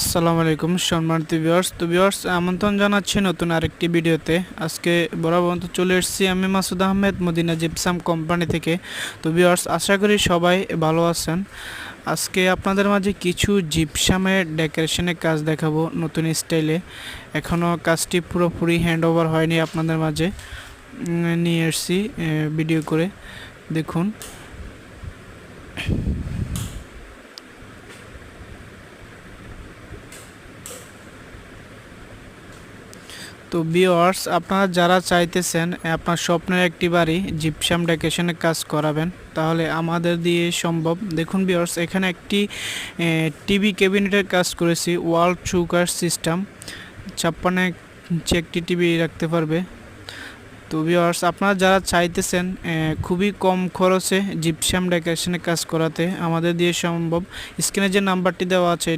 আসসালামু আলাইকুম সম্মানিত ভিউয়ার্স। তো ভিউয়ার্স, আমন্ত্রণ জানাচ্ছি নতুন আরেকটি ভিডিওতে। আজকে বরাবর মতো চলে এসেছি আমি মাসুদ আহমেদ, মদিনা জিপসাম কোম্পানি থেকে। তো ভিউয়ার্স, আশা করি সবাই ভালো আছেন। আজকে আপনাদের মাঝে কিছু জিপসামের ডেকোরেশনের কাজ দেখাবো নতুন স্টাইলে। এখনও কাজটি পুরোপুরি হ্যান্ড ওভার হয়নি, আপনাদের মাঝে নিয়ে এসেছি ভিডিও করে, দেখুন। তো ভিউয়ার্স, আপনারা যারা চাইতেছেন আপনার স্বপ্নের একটি বাড়ি জিপসাম ডেকোরেশনের কাজ করাবেন, তাহলে আমাদের দিয়ে সম্ভব। দেখুন ভিউয়ার্স, এখানে একটি টিভি ক্যাবিনেটের কাজ করেছি, ওয়াল চৌকার সিস্টেম, 56 ইঞ্চি একটি টিভি রাখতে পারবে। তো ভিউয়ার্স, আপনারা যারা চাইতেছেন খুবই কম খরচে জিপসাম ডেকোরেশনের কাজ করাতে, আমাদের দিয়ে সম্ভব। স্ক্রিনে যে নাম্বারটি দেওয়া আছে